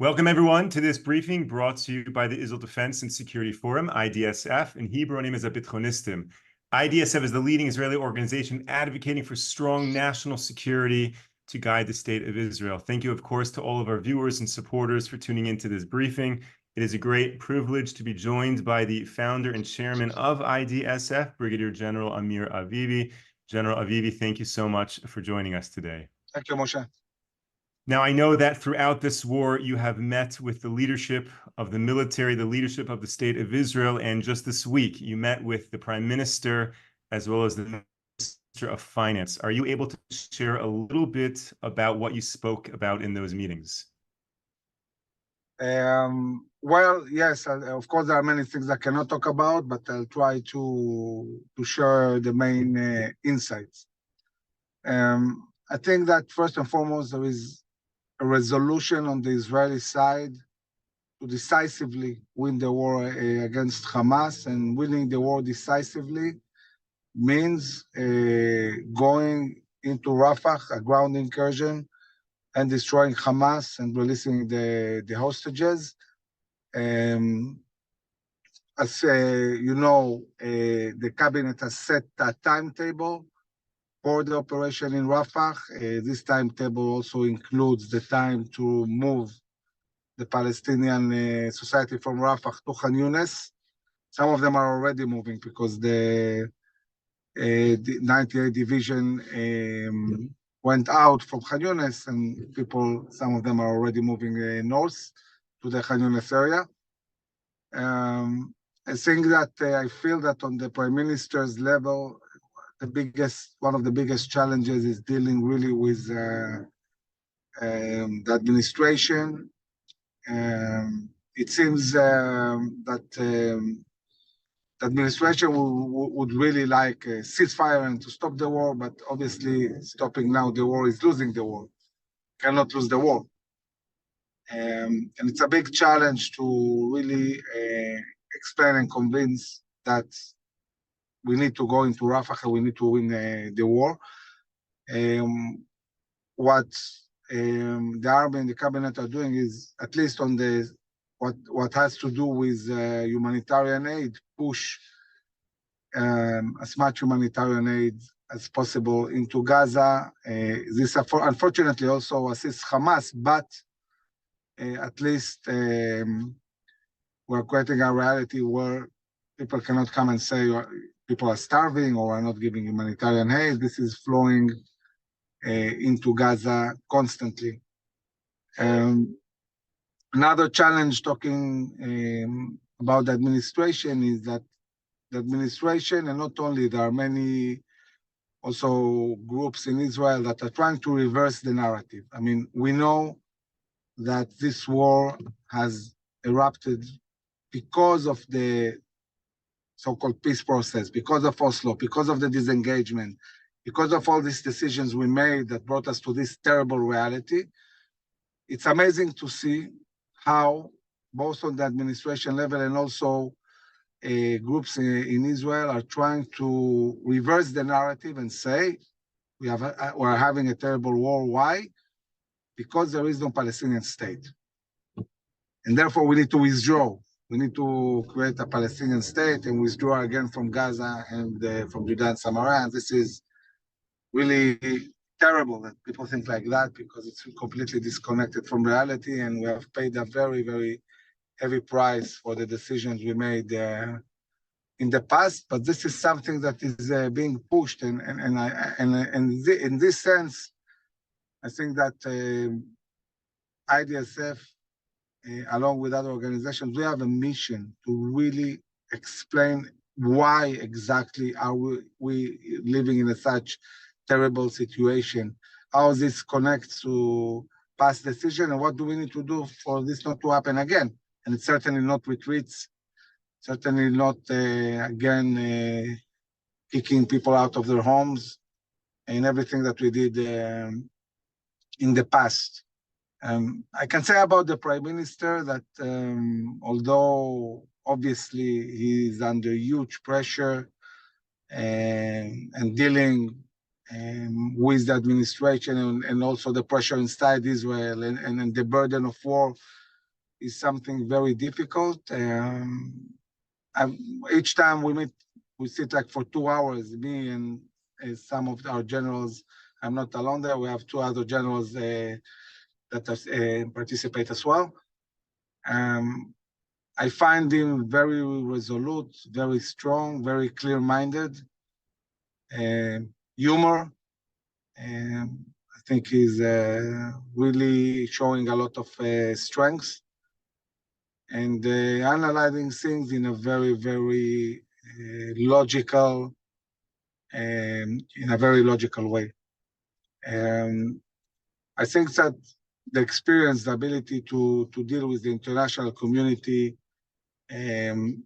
Welcome, everyone, to this briefing brought to you by the Israel Defense and Security Forum, IDSF. In Hebrew, our name is Abitchonistim. IDSF is the leading Israeli organization advocating for strong national security to guide the state of Israel. Thank you, of course, to all of our viewers and supporters for tuning into this briefing. It is a great privilege to be joined by the founder and chairman of IDSF, Brigadier General Amir Avivi. General Avivi, thank you so much for joining us today. Thank you, Moshe. Now, I know that throughout this war, you have met with the leadership of the military, the leadership of the state of Israel, and just this week, you met with the Prime Minister as well as the Minister of Finance. Are you able to share a little bit about what you spoke about in those meetings? Well, yes, of course, there are many things I cannot talk about, but I'll try to share the main insights. I think that first and foremost, there is a resolution on the Israeli side to decisively win the war against Hamas, and winning the war decisively means going into Rafah, a ground incursion, and destroying Hamas and releasing the hostages. As you know, the cabinet has set a timetable for the operation in Rafah. This timetable also includes the time to move the Palestinian society from Rafah to Khan Yunis. Some of them are already moving because the 98th Division went out from Khan Yunis, and some of them are already moving north to the Khan Yunis area. I think that I feel that on the Prime Minister's level, one of the biggest challenges is dealing really with the administration. It seems that the administration would really like a ceasefire and to stop the war, but obviously stopping now the war is losing the war. Cannot lose the war. And it's a big challenge to really explain and convince that we need to go into Rafah and we need to win the war. What the army and the cabinet are doing is, at least on the what has to do with humanitarian aid, push as much humanitarian aid as possible into Gaza. This unfortunately also assists Hamas, but at least we're creating a reality where people cannot come and say people are starving or are not giving humanitarian aid. This is flowing into Gaza constantly. Another challenge talking about the administration is that the administration, and not only, there are many also groups in Israel that are trying to reverse the narrative. I mean, we know that this war has erupted because of the so-called peace process, because of Oslo, because of the disengagement, because of all these decisions we made that brought us to this terrible reality. It's amazing to see how both on the administration level and also groups in Israel are trying to reverse the narrative and say we're having a terrible war. Why? Because there is no Palestinian state. And therefore we need to withdraw. We need to create a Palestinian state and withdraw again from Gaza and from Judah and Samaria. And this is really terrible that people think like that, because it's completely disconnected from reality, and we have paid a very, very heavy price for the decisions we made in the past. But this is something that is being pushed, and in this sense, I think that IDSF, along with other organizations, we have a mission to really explain why exactly are we living in such terrible situation, how this connects to past decision, and what do we need to do for this not to happen again. And it's certainly not retreats, certainly not again kicking people out of their homes and everything that we did in the past. I can say about the Prime Minister that although obviously he is under huge pressure and dealing with the administration and also the pressure inside Israel and the burden of war is something very difficult. Each time we meet, we sit like for 2 hours, me and some of our generals. I'm not alone there. We have 2 other generals that participate as well. I find him very resolute, very strong, very clear-minded, humor. I think he's really showing a lot of strengths and analyzing things in a very, very logical and in a very logical way. I think that the experience, the ability to deal with the international community and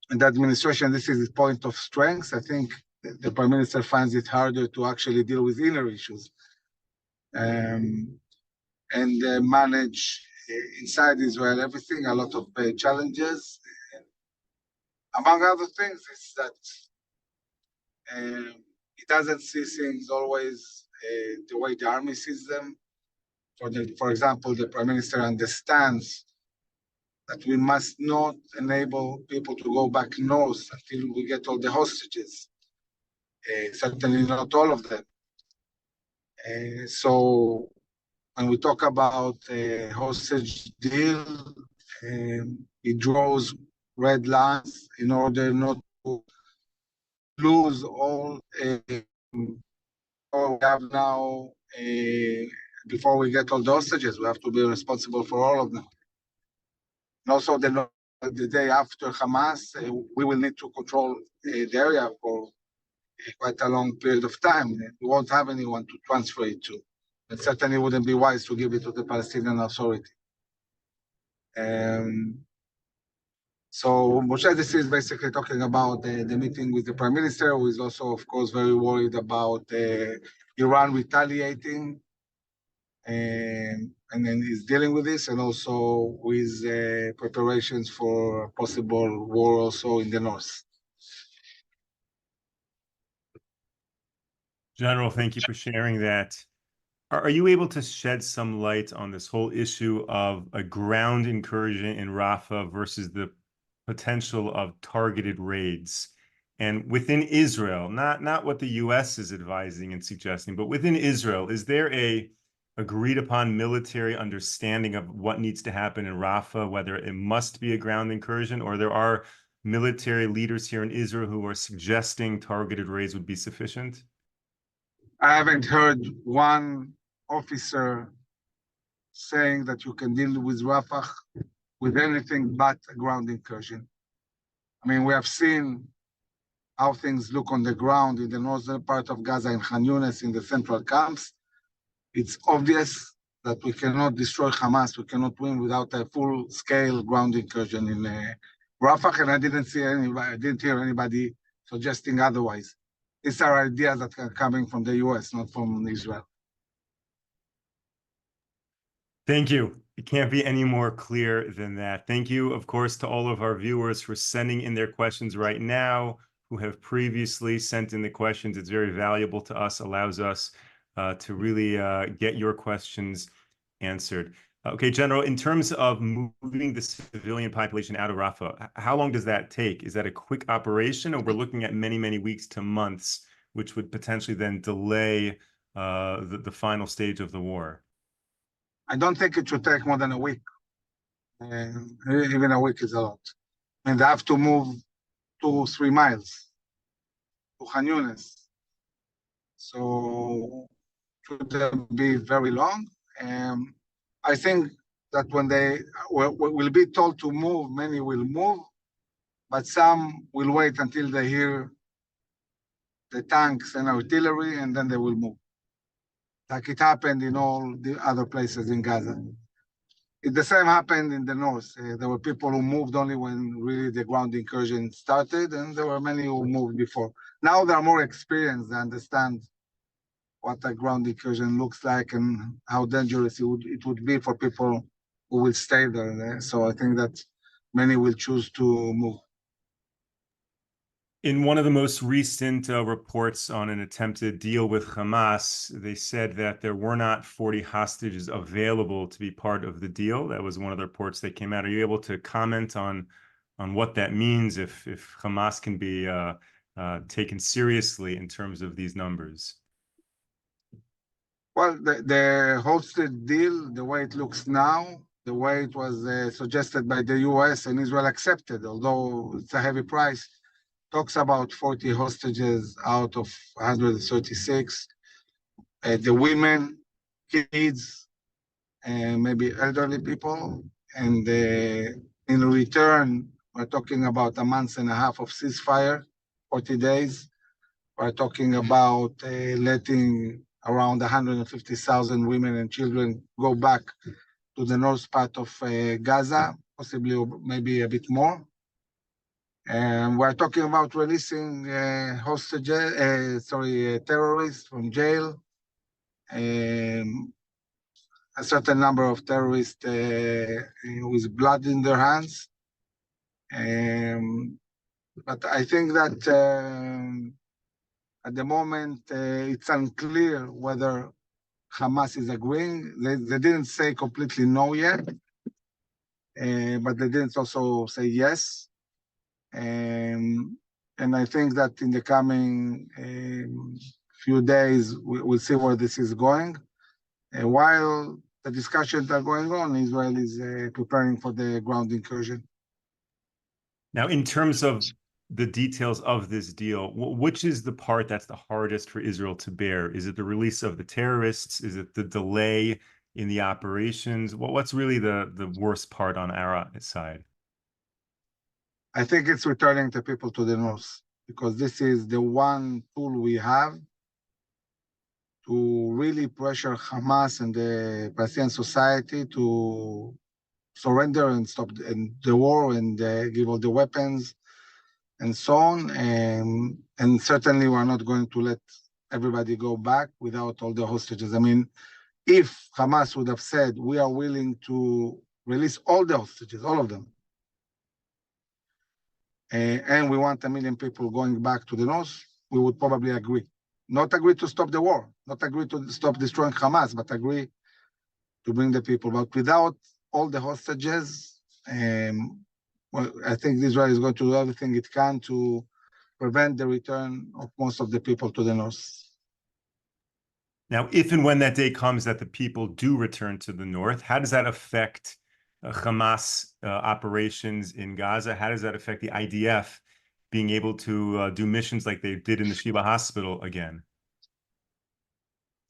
the administration, this is his point of strength. I think the Prime Minister finds it harder to actually deal with inner issues and manage inside Israel everything, a lot of challenges. Among other things, is that he doesn't see things always the way the army sees them. For example, the Prime Minister understands that we must not enable people to go back north until we get all the hostages. Certainly not all of them. So when we talk about a hostage deal, it draws red lines in order not to lose all we have now. Before we get all the hostages, we have to be responsible for all of them. And also, the day after Hamas, we will need to control the area for quite a long period of time. We won't have anyone to transfer it to. It certainly wouldn't be wise to give it to the Palestinian Authority. So Moshe, this is basically talking about the meeting with the Prime Minister, who is also, of course, very worried about Iran retaliating, and then he's dealing with this, and also with preparations for possible war also in the north. General, thank you for sharing that. Are you able to shed some light on this whole issue of a ground incursion in Rafah versus the potential of targeted raids? And within Israel, not what the US is advising and suggesting, but within Israel, is there a agreed upon military understanding of what needs to happen in Rafah, whether it must be a ground incursion, or there are military leaders here in Israel who are suggesting targeted raids would be sufficient? I haven't heard one officer saying that you can deal with Rafah with anything but a ground incursion. I mean, we have seen how things look on the ground in the northern part of Gaza, in Khan Yunis, in the central camps. It's obvious that we cannot destroy Hamas, we cannot win without a full-scale ground incursion in Rafah, and I didn't hear anybody suggesting otherwise. These are ideas that are coming from the US, not from Israel. Thank you. It can't be any more clear than that. Thank you, of course, to all of our viewers for sending in their questions right now, who have previously sent in the questions. It's very valuable to us, allows us to really get your questions answered. Okay, General, in terms of moving the civilian population out of Rafah, how long does that take? Is that a quick operation, or we're looking at many, many weeks to months, which would potentially then delay the final stage of the war? I don't think it should take more than a week. Even a week is a lot. And they have to move 2-3 miles to Khan Yunis. So it shouldn't be very long. I think that when they will be told to move, many will move, but some will wait until they hear the tanks and artillery, and then they will move. Like it happened in all the other places in Gaza. The same happened in the north. There were people who moved only when really the ground incursion started, and there were many who moved before. Now they're more experienced, they understand what a ground incursion looks like and how dangerous it would be for people who will stay there. So I think that many will choose to move. In one of the most recent reports on an attempted deal with Hamas, they said that there were not 40 hostages available to be part of the deal. That was one of the reports that came out. Are you able to comment on what that means if Hamas can be taken seriously in terms of these numbers? Well, the hosted deal, the way it looks now, the way it was suggested by the US and Israel accepted, although it's a heavy price, talks about 40 hostages out of 136. The women, kids, and maybe elderly people. And in return, we're talking about a month and a half of ceasefire, 40 days. We're talking about letting around 150,000 women and children go back to the north part of Gaza, possibly maybe a bit more. And we're talking about releasing terrorists from jail. A certain number of terrorists with blood in their hands. But I think that at the moment, it's unclear whether Hamas is agreeing. They didn't say completely no yet, but they didn't also say yes. And I think that in the coming few days, we'll see where this is going. While the discussions are going on, Israel is preparing for the ground incursion. Now, in terms of the details of this deal, which is the part that's the hardest for Israel to bear? Is it the release of the terrorists? Is it the delay in the operations? What's really the worst part on our side? I think it's returning the people to the north, because this is the one tool we have to really pressure Hamas and the Palestinian society to surrender and stop the war and give all the weapons and so on. And certainly we're not going to let everybody go back without all the hostages. I mean, if Hamas would have said, we are willing to release all the hostages, all of them, and we want 1 million people going back to the north, we would probably agree. Not agree to stop the war, not agree to stop destroying Hamas, but agree to bring the people. But without all the hostages, well, I think Israel is going to do everything it can to prevent the return of most of the people to the north. Now, if and when that day comes that the people do return to the north, how does that affect Hamas operations in Gaza? How does that affect the IDF being able to do missions like they did in the Sheba hospital again?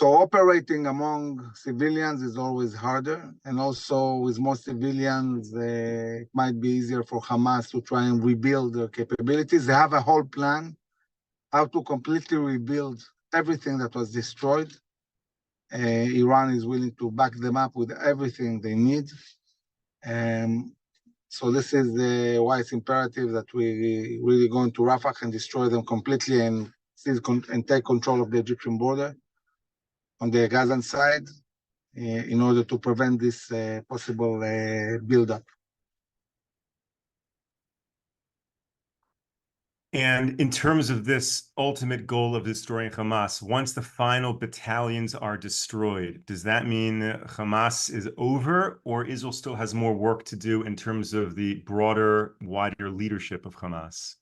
So operating among civilians is always harder. And also with most civilians, it might be easier for Hamas to try and rebuild their capabilities. They have a whole plan how to completely rebuild everything that was destroyed. Iran is willing to back them up with everything they need. So this is why it's imperative that we really go into Rafah and destroy them completely and take control of the Egyptian border on the Gazan side in order to prevent this possible buildup. And in terms of this ultimate goal of destroying Hamas, once the final battalions are destroyed, does that mean Hamas is over, or Israel still has more work to do in terms of the broader, wider leadership of Hamas?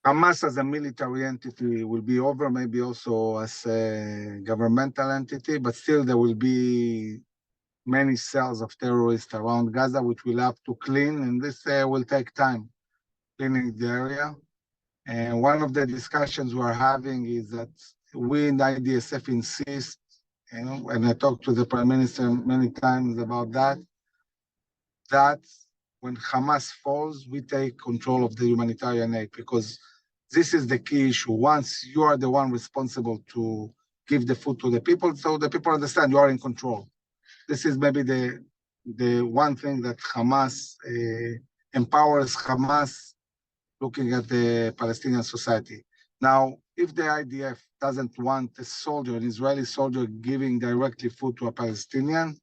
Hamas as a military entity will be over, maybe also as a governmental entity, but still there will be many cells of terrorists around Gaza, which we'll have to clean, and this will take time, cleaning the area. And one of the discussions we're having is that we in the IDSF insist, and I talked to the Prime Minister many times about that when Hamas falls, we take control of the humanitarian aid, because this is the key issue. Once you are the one responsible to give the food to the people, so the people understand you are in control. This is maybe the one thing that Hamas empowers Hamas looking at the Palestinian society. Now, if the IDF doesn't want a soldier, an Israeli soldier, giving directly food to a Palestinian,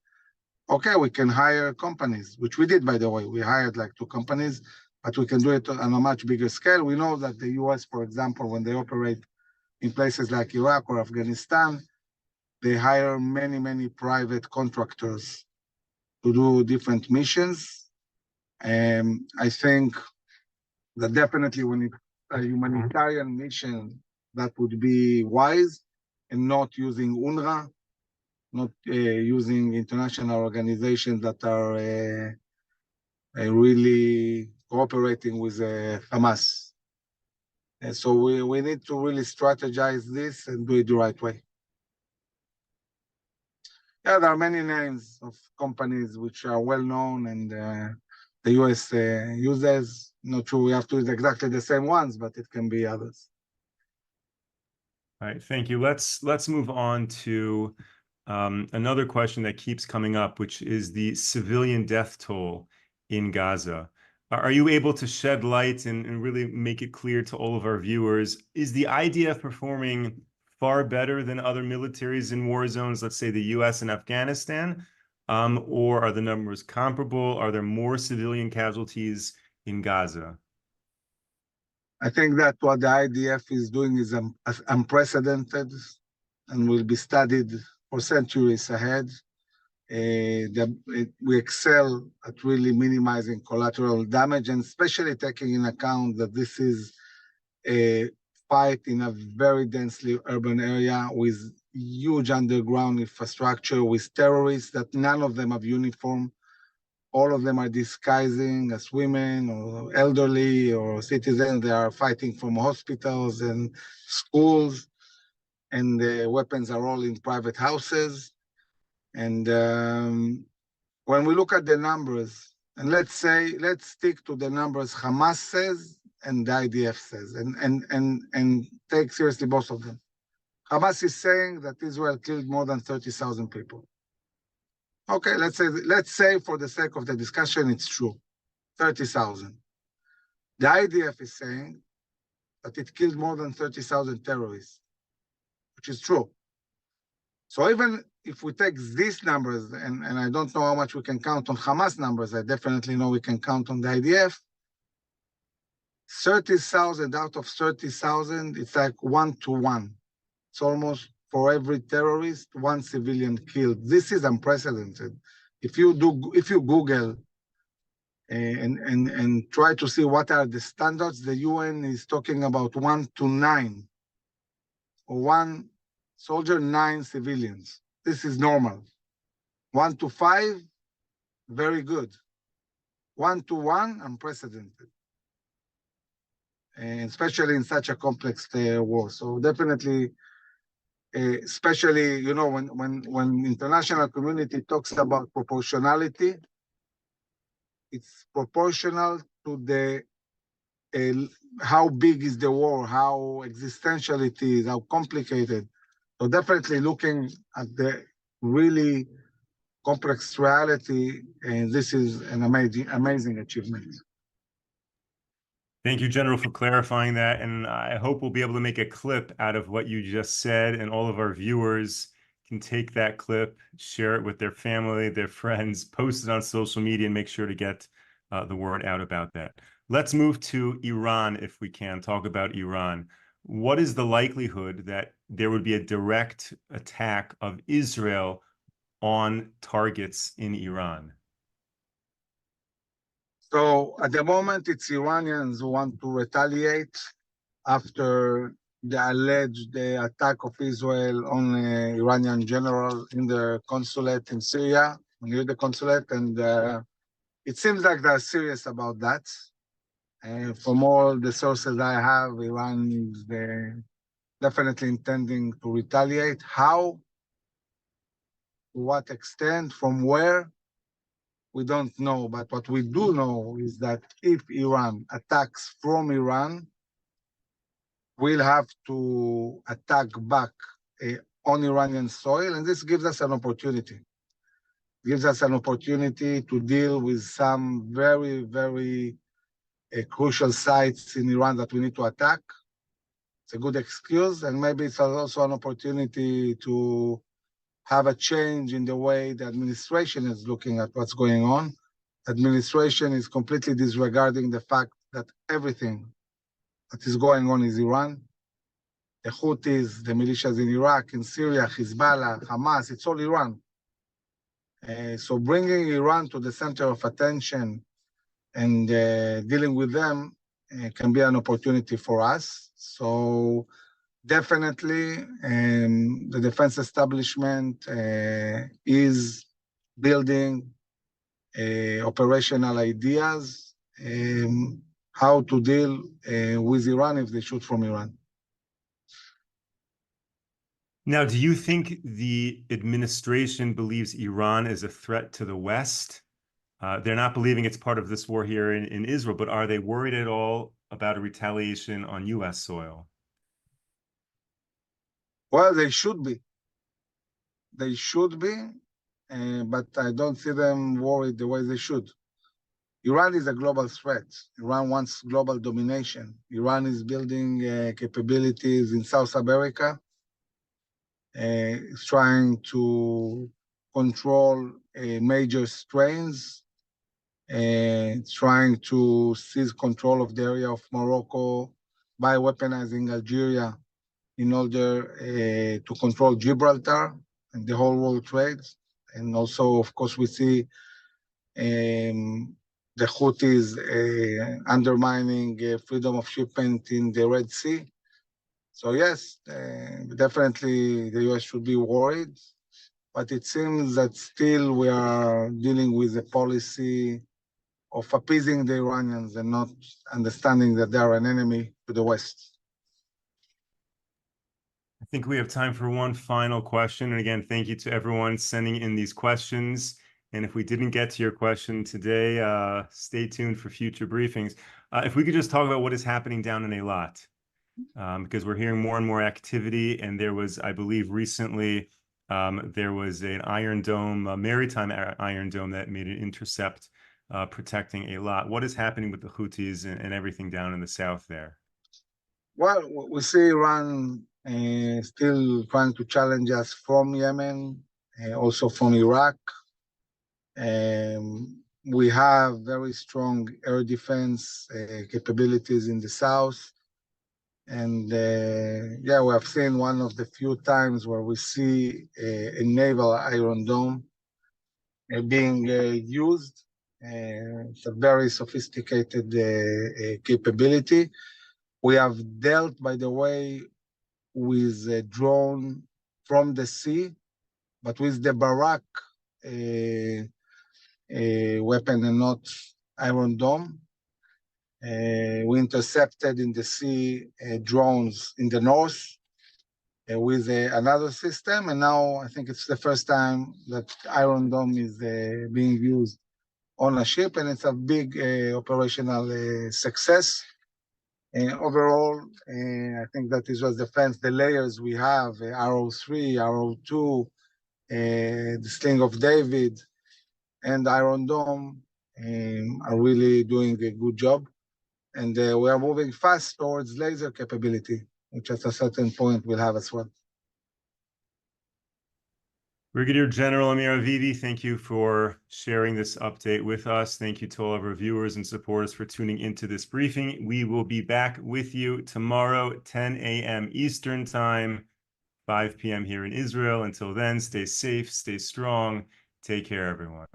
okay, we can hire companies, which we did, by the way. We hired like 2 companies, but we can do it on a much bigger scale. We know that the US, for example, when they operate in places like Iraq or Afghanistan, they hire many, many private contractors to do different missions. I think that definitely when it's a humanitarian mission, that would be wise, and not using UNRWA, not using international organizations that are really cooperating with Hamas. And so we need to really strategize this and do it the right way. Yeah, there are many names of companies which are well known and the US uses. Not sure we have to use exactly the same ones, but it can be others. All right, thank you. Let's move on to another question that keeps coming up, which is the civilian death toll in Gaza. Are you able to shed light and really make it clear to all of our viewers, is the IDF performing far better than other militaries in war zones, let's say the US and Afghanistan, or are the numbers comparable? Are there more civilian casualties in Gaza? I think that what the IDF is doing is unprecedented and will be studied for centuries ahead. We excel at really minimizing collateral damage, and especially taking in account that this is a fight in a very densely urban area with huge underground infrastructure, with terrorists that none of them have uniform. All of them are disguising as women or elderly or citizens. They are fighting from hospitals and schools, and the weapons are all in private houses. And when we look at the numbers, and let's stick to the numbers Hamas says and the IDF says, and take seriously both of them. Hamas is saying that Israel killed more than 30,000 people. Okay, let's say for the sake of the discussion, it's true, 30,000. The IDF is saying that it killed more than 30,000 terrorists, which is true. So even if we take these numbers, and I don't know how much we can count on Hamas numbers, I definitely know we can count on the IDF, 30,000 out of 30,000, it's like 1-to-1. It's almost for every terrorist, one civilian killed. This is unprecedented. If you Google and try to see what are the standards, the UN is talking about 1-to-9, or 1 soldier, 9 civilians. This is normal. 1-to-5, very good. 1-to-1, unprecedented, and especially in such a complex war. So definitely, especially, when international community talks about proportionality, it's proportional to the how big is the war, how existential it is, how complicated. So definitely looking at the really complex reality, and this is an amazing achievement. Thank you, General, for clarifying that. And I hope we'll be able to make a clip out of what you just said, and all of our viewers can take that clip, share it with their family, their friends, post it on social media, and make sure to get the word out about that. Let's move to Iran, if we can, talk about Iran. What is the likelihood that there would be a direct attack of Israel on targets in Iran? So at the moment, it's Iranians who want to retaliate after the alleged attack of Israel on an Iranian general in the consulate in Syria, near the consulate, and it seems like they're serious about that. From all the sources I have, Iran is definitely intending to retaliate. How? To what extent? From where? We don't know. But what we do know is that if Iran attacks from Iran, we'll have to attack back on Iranian soil, and this gives us an opportunity. Gives us an opportunity to deal with some very, very crucial sites in Iran that we need to attack. It's a good excuse, and maybe it's also an opportunity to have a change in the way the administration is looking at what's going on. Administration is completely disregarding the fact that everything that is going on is Iran. The Houthis, the militias in Iraq, in Syria, Hezbollah, Hamas, it's all Iran. So bringing Iran to the center of attention and dealing with them can be an opportunity for us. So definitely the defense establishment is building operational ideas how to deal with Iran if they shoot from Iran. Now, do you think the administration believes Iran is a threat to the West? They're not believing it's part of this war here in Israel, but are they worried at all about a retaliation on U.S. soil? Well, they should be. They should be, but I don't see them worried the way they should. Iran is a global threat. Iran wants global domination. Iran is building capabilities in South America. It's trying to control major strains. It's trying to seize control of the area of Morocco by weaponizing Algeria in order to control Gibraltar and the whole world trade. And also, of course, we see the Houthis undermining freedom of shipment in the Red Sea. So yes, definitely the US should be worried, but it seems that still we are dealing with a policy of appeasing the Iranians and not understanding that they are an enemy to the West. I think we have time for one final question. And again, thank you to everyone sending in these questions. And if we didn't get to your question today, stay tuned for future briefings. If we could just talk about what is happening down in Eilat, because we're hearing more and more activity. And there was, I believe, recently, there was an Iron Dome, a maritime Iron Dome that made an intercept protecting Eilat. What is happening with the Houthis and everything down in the south there? Well, we see Iran still trying to challenge us from Yemen, also from Iraq. We have very strong air defense capabilities in the south. And yeah, we have seen one of the few times where we see a naval Iron Dome being used. It's a very sophisticated capability. We have dealt, by the way, with a drone from the sea, but with the Barak weapon and not Iron Dome. We intercepted in the sea drones in the north with another system, and now I think it's the first time that Iron Dome is being used on a ship, and it's a big operational success. Overall, I think that Israel's defense, the layers we have, Arrow 3, Arrow 2, the Sling of David, and Iron Dome are really doing a good job. And we are moving fast towards laser capability, which at a certain point we'll have as well. Brigadier General Amir Avivi, thank you for sharing this update with us. Thank you to all of our viewers and supporters for tuning into this briefing. We will be back with you tomorrow, 10 a.m. Eastern Time, 5 p.m. here in Israel. Until then, stay safe, stay strong. Take care, everyone.